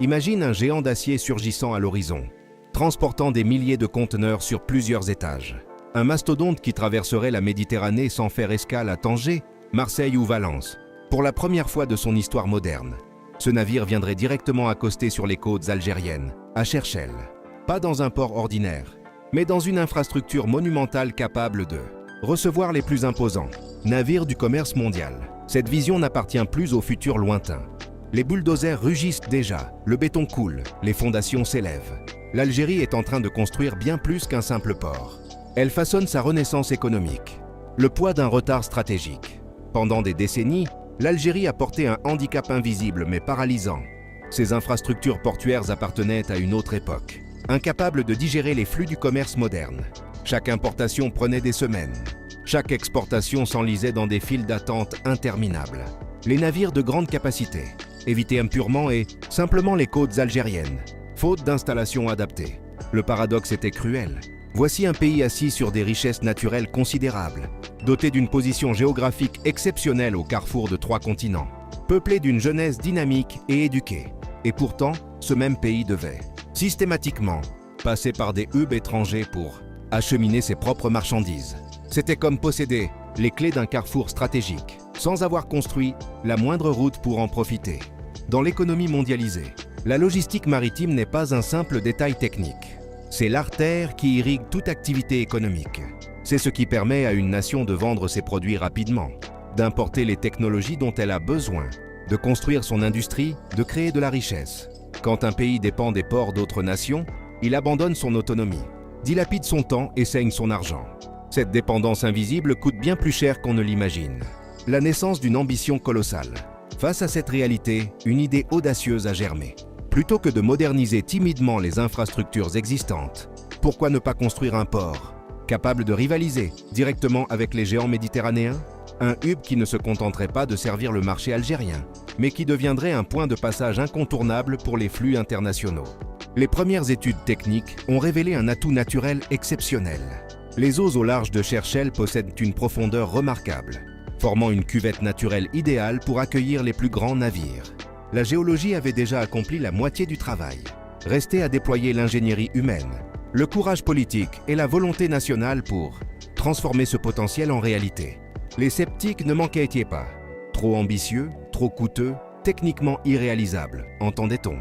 Imagine un géant d'acier surgissant à l'horizon, transportant des milliers de conteneurs sur plusieurs étages. Un mastodonte qui traverserait la Méditerranée sans faire escale à Tanger, Marseille ou Valence, pour la première fois de son histoire moderne. Ce navire viendrait directement accoster sur les côtes algériennes, à Cherchell. Pas dans un port ordinaire, mais dans une infrastructure monumentale capable de recevoir les plus imposants navires du commerce mondial. Cette vision n'appartient plus au futur lointain. Les bulldozers rugissent déjà, le béton coule, les fondations s'élèvent. L'Algérie est en train de construire bien plus qu'un simple port. Elle façonne sa renaissance économique. Le poids d'un retard stratégique. Pendant des décennies, l'Algérie a porté un handicap invisible mais paralysant. Ses infrastructures portuaires appartenaient à une autre époque, incapables de digérer les flux du commerce moderne. Chaque importation prenait des semaines. Chaque exportation s'enlisait dans des files d'attente interminables. Les navires de grande capacité évitaient impurement et simplement les côtes algériennes, faute d'installations adaptées. Le paradoxe était cruel. Voici un pays assis sur des richesses naturelles considérables, doté d'une position géographique exceptionnelle au carrefour de 3 continents, peuplé d'une jeunesse dynamique et éduquée. Et pourtant, ce même pays devait, systématiquement, passer par des hubs étrangers pour acheminer ses propres marchandises. C'était comme posséder les clés d'un carrefour stratégique, sans avoir construit la moindre route pour en profiter. Dans l'économie mondialisée, la logistique maritime n'est pas un simple détail technique. C'est l'artère qui irrigue toute activité économique. C'est ce qui permet à une nation de vendre ses produits rapidement, d'importer les technologies dont elle a besoin, de construire son industrie, de créer de la richesse. Quand un pays dépend des ports d'autres nations, il abandonne son autonomie, dilapide son temps et saigne son argent. Cette dépendance invisible coûte bien plus cher qu'on ne l'imagine. La naissance d'une ambition colossale. Face à cette réalité, une idée audacieuse a germé. Plutôt que de moderniser timidement les infrastructures existantes, pourquoi ne pas construire un port capable de rivaliser directement avec les géants méditerranéens? Un hub qui ne se contenterait pas de servir le marché algérien, mais qui deviendrait un point de passage incontournable pour les flux internationaux. Les premières études techniques ont révélé un atout naturel exceptionnel. Les eaux au large de Cherchell possèdent une profondeur remarquable, formant une cuvette naturelle idéale pour accueillir les plus grands navires. La géologie avait déjà accompli la moitié du travail. Restait à déployer l'ingénierie humaine, le courage politique et la volonté nationale pour transformer ce potentiel en réalité. Les sceptiques ne manquaient pas. Trop ambitieux, trop coûteux, techniquement irréalisable, entendait-on.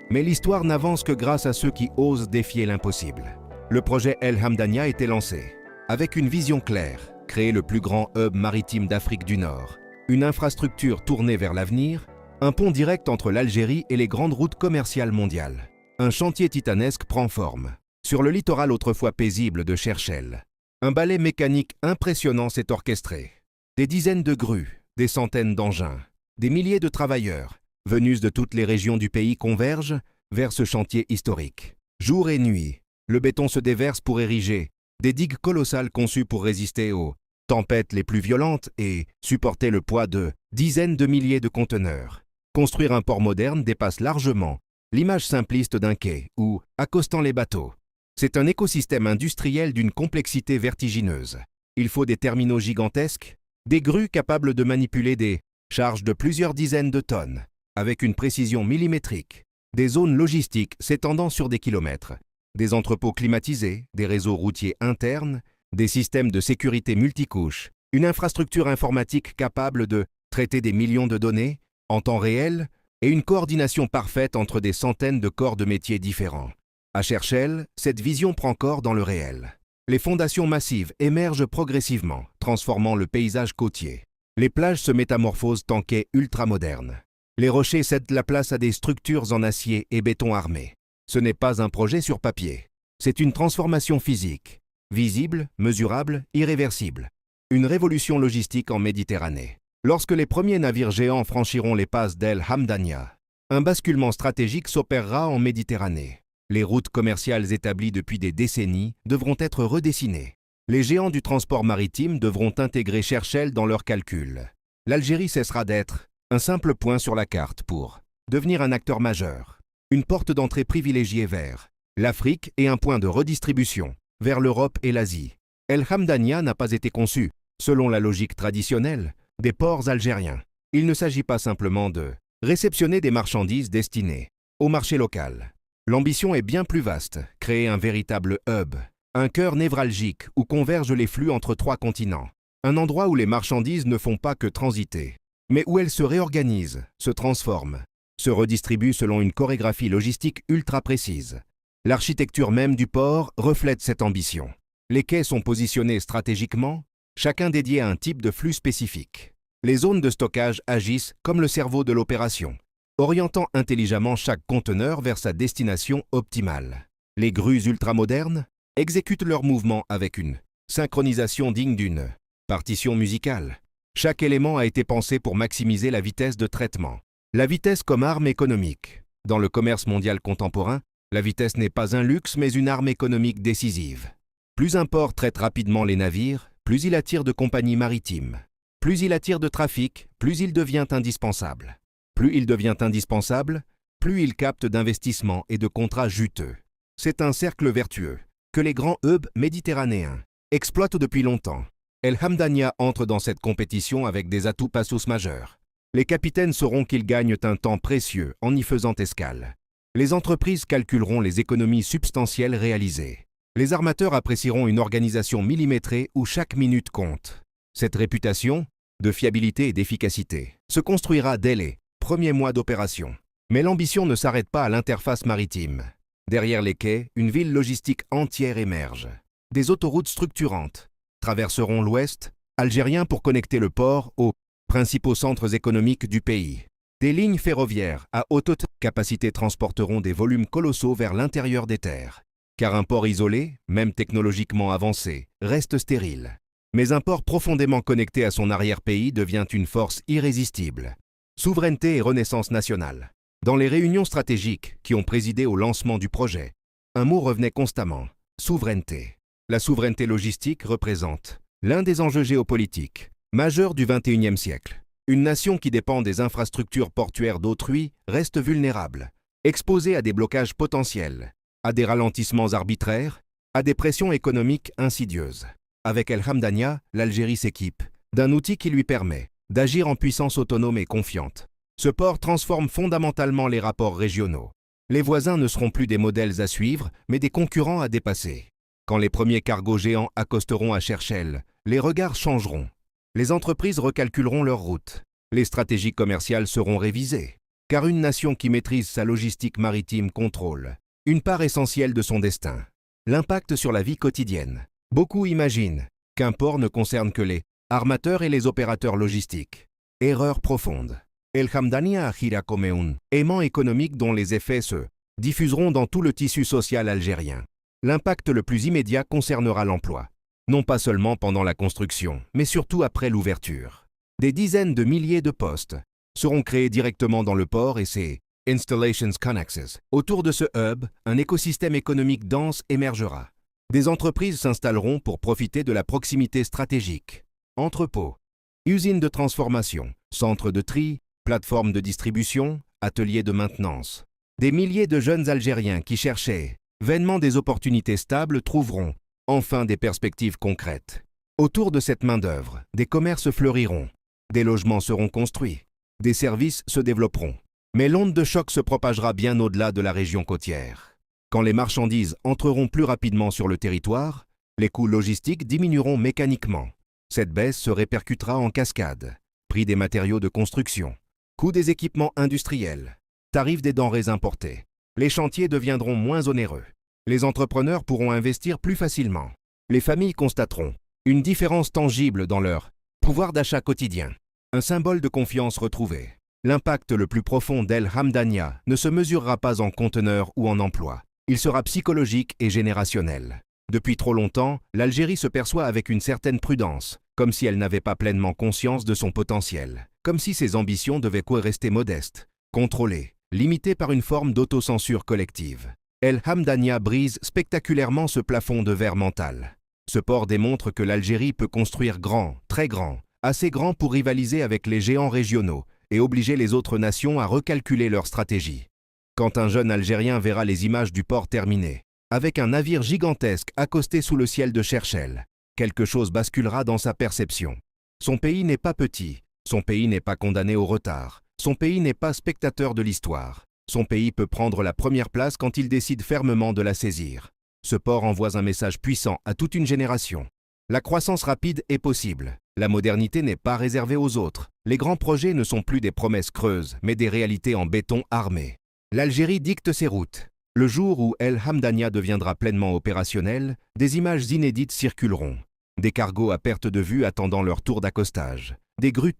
Mais l'histoire n'avance que grâce à ceux qui osent défier l'impossible. Le projet El Hamdania était lancé, avec une vision claire, créer le plus grand hub maritime d'Afrique du Nord, une infrastructure tournée vers l'avenir, un pont direct entre l'Algérie et les grandes routes commerciales mondiales. Un chantier titanesque prend forme. Sur le littoral autrefois paisible de Cherchell, un ballet mécanique impressionnant s'est orchestré. Des dizaines de grues, des centaines d'engins, des milliers de travailleurs, venus de toutes les régions du pays convergent vers ce chantier historique. Jour et nuit, le béton se déverse pour ériger des digues colossales conçues pour résister aux tempêtes les plus violentes et supporter le poids de dizaines de milliers de conteneurs. Construire un port moderne dépasse largement l'image simpliste d'un quai ou accostant les bateaux. C'est un écosystème industriel d'une complexité vertigineuse. Il faut des terminaux gigantesques, des grues capables de manipuler des charges de plusieurs dizaines de tonnes, avec une précision millimétrique, des zones logistiques s'étendant sur des kilomètres, des entrepôts climatisés, des réseaux routiers internes, des systèmes de sécurité multicouches, une infrastructure informatique capable de traiter des millions de données en temps réel et une coordination parfaite entre des centaines de corps de métiers différents. À Cherchell, cette vision prend corps dans le réel. Les fondations massives émergent progressivement, transformant le paysage côtier. Les plages se métamorphosent en quais ultramodernes. Les rochers cèdent la place à des structures en acier et béton armé. Ce n'est pas un projet sur papier. C'est une transformation physique, visible, mesurable, irréversible. Une révolution logistique en Méditerranée. Lorsque les premiers navires géants franchiront les passes d'El Hamdania, un basculement stratégique s'opérera en Méditerranée. Les routes commerciales établies depuis des décennies devront être redessinées. Les géants du transport maritime devront intégrer Cherchell dans leurs calculs. L'Algérie cessera d'être un simple point sur la carte pour devenir un acteur majeur, une porte d'entrée privilégiée vers l'Afrique et un point de redistribution vers l'Europe et l'Asie. El Hamdania n'a pas été conçu, selon la logique traditionnelle, des ports algériens. Il ne s'agit pas simplement de réceptionner des marchandises destinées au marché local. L'ambition est bien plus vaste, créer un véritable hub, un cœur névralgique où convergent les flux entre 3 continents. Un endroit où les marchandises ne font pas que transiter, mais où elles se réorganisent, se transforment, se redistribuent selon une chorégraphie logistique ultra précise. L'architecture même du port reflète cette ambition. Les quais sont positionnés stratégiquement, chacun dédié à un type de flux spécifique. Les zones de stockage agissent comme le cerveau de l'opération, orientant intelligemment chaque conteneur vers sa destination optimale. Les grues ultramodernes exécutent leurs mouvements avec une synchronisation digne d'une partition musicale. Chaque élément a été pensé pour maximiser la vitesse de traitement. La vitesse comme arme économique. Dans le commerce mondial contemporain, la vitesse n'est pas un luxe mais une arme économique décisive. Plus un port traite rapidement les navires, plus il attire de compagnies maritimes. Plus il attire de trafic, plus il devient indispensable. Plus il devient indispensable, plus il capte d'investissements et de contrats juteux. C'est un cercle vertueux que les grands hubs méditerranéens exploitent depuis longtemps. El Hamdania entre dans cette compétition avec des atouts passus majeurs. Les capitaines sauront qu'ils gagnent un temps précieux en y faisant escale. Les entreprises calculeront les économies substantielles réalisées. Les armateurs apprécieront une organisation millimétrée où chaque minute compte. Cette réputation de fiabilité et d'efficacité se construira dès les premiers mois d'opération. Mais l'ambition ne s'arrête pas à l'interface maritime. Derrière les quais, une ville logistique entière émerge. Des autoroutes structurantes traverseront l'ouest algérien pour connecter le port aux principaux centres économiques du pays. Des lignes ferroviaires à haute capacité transporteront des volumes colossaux vers l'intérieur des terres. Car un port isolé, même technologiquement avancé, reste stérile. Mais un port profondément connecté à son arrière-pays devient une force irrésistible. Souveraineté et renaissance nationale. Dans les réunions stratégiques qui ont présidé au lancement du projet, un mot revenait constamment, souveraineté. La souveraineté logistique représente l'un des enjeux géopolitiques majeurs du XXIe siècle. Une nation qui dépend des infrastructures portuaires d'autrui reste vulnérable, exposée à des blocages potentiels, à des ralentissements arbitraires, à des pressions économiques insidieuses. Avec El Hamdania, l'Algérie s'équipe d'un outil qui lui permet d'agir en puissance autonome et confiante. Ce port transforme fondamentalement les rapports régionaux. Les voisins ne seront plus des modèles à suivre, mais des concurrents à dépasser. Quand les premiers cargos géants accosteront à Cherchell, les regards changeront. Les entreprises recalculeront leurs routes. Les stratégies commerciales seront révisées. Car une nation qui maîtrise sa logistique maritime contrôle une part essentielle de son destin. L'impact sur la vie quotidienne. Beaucoup imaginent qu'un port ne concerne que les armateurs et les opérateurs logistiques. Erreur profonde. El Hamdania agira comme un aimant économique dont les effets se diffuseront dans tout le tissu social algérien. L'impact le plus immédiat concernera l'emploi. Non pas seulement pendant la construction, mais surtout après l'ouverture. Des dizaines de milliers de postes seront créés directement dans le port et ses Installations Connexes. Autour de ce hub, un écosystème économique dense émergera. Des entreprises s'installeront pour profiter de la proximité stratégique. Entrepôts, usines de transformation, centres de tri, plateformes de distribution, ateliers de maintenance. Des milliers de jeunes Algériens qui cherchaient vainement des opportunités stables trouveront enfin des perspectives concrètes. Autour de cette main-d'œuvre, des commerces fleuriront, des logements seront construits, des services se développeront. Mais l'onde de choc se propagera bien au-delà de la région côtière. Quand les marchandises entreront plus rapidement sur le territoire, les coûts logistiques diminueront mécaniquement. Cette baisse se répercutera en cascade. Prix des matériaux de construction, coût des équipements industriels, tarifs des denrées importées. Les chantiers deviendront moins onéreux. Les entrepreneurs pourront investir plus facilement. Les familles constateront une différence tangible dans leur pouvoir d'achat quotidien. Un symbole de confiance retrouvé. L'impact le plus profond d'El Hamdania ne se mesurera pas en conteneurs ou en emplois. Il sera psychologique et générationnel. Depuis trop longtemps, l'Algérie se perçoit avec une certaine prudence, comme si elle n'avait pas pleinement conscience de son potentiel, comme si ses ambitions devaient rester modestes, contrôlées, limitées par une forme d'autocensure collective. El Hamdania brise spectaculairement ce plafond de verre mental. Ce port démontre que l'Algérie peut construire grand, très grand, assez grand pour rivaliser avec les géants régionaux et obliger les autres nations à recalculer leur stratégie. Quand un jeune Algérien verra les images du port terminées, avec un navire gigantesque accosté sous le ciel de Cherchell, quelque chose basculera dans sa perception. Son pays n'est pas petit, son pays n'est pas condamné au retard, son pays n'est pas spectateur de l'histoire. Son pays peut prendre la première place quand il décide fermement de la saisir. Ce port envoie un message puissant à toute une génération. La croissance rapide est possible. La modernité n'est pas réservée aux autres. Les grands projets ne sont plus des promesses creuses, mais des réalités en béton armé. L'Algérie dicte ses routes. Le jour où El Hamdania deviendra pleinement opérationnel, des images inédites circuleront. Des cargos à perte de vue attendant leur tour d'accostage. Des grues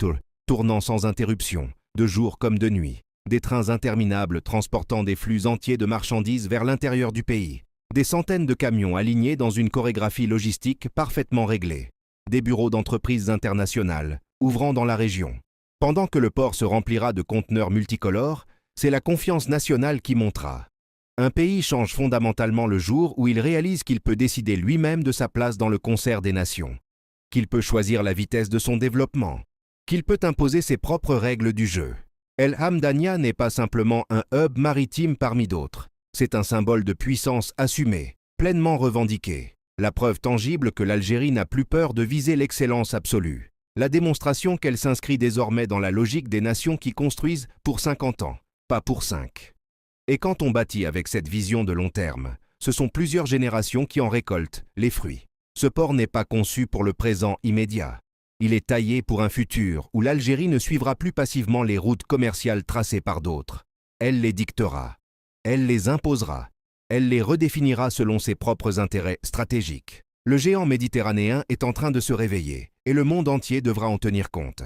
tournant sans interruption, de jour comme de nuit. Des trains interminables transportant des flux entiers de marchandises vers l'intérieur du pays. Des centaines de camions alignés dans une chorégraphie logistique parfaitement réglée. Des bureaux d'entreprises internationales, ouvrant dans la région. Pendant que le port se remplira de conteneurs multicolores, c'est la confiance nationale qui montera. Un pays change fondamentalement le jour où il réalise qu'il peut décider lui-même de sa place dans le concert des nations, qu'il peut choisir la vitesse de son développement, qu'il peut imposer ses propres règles du jeu. El Hamdania n'est pas simplement un hub maritime parmi d'autres. C'est un symbole de puissance assumée, pleinement revendiquée. La preuve tangible que l'Algérie n'a plus peur de viser l'excellence absolue. La démonstration qu'elle s'inscrit désormais dans la logique des nations qui construisent pour 50 ans, pas pour 5. Et quand on bâtit avec cette vision de long terme, ce sont plusieurs générations qui en récoltent les fruits. Ce port n'est pas conçu pour le présent immédiat. Il est taillé pour un futur où l'Algérie ne suivra plus passivement les routes commerciales tracées par d'autres. Elle les dictera. Elle les imposera. Elle les redéfinira selon ses propres intérêts stratégiques. Le géant méditerranéen est en train de se réveiller et le monde entier devra en tenir compte.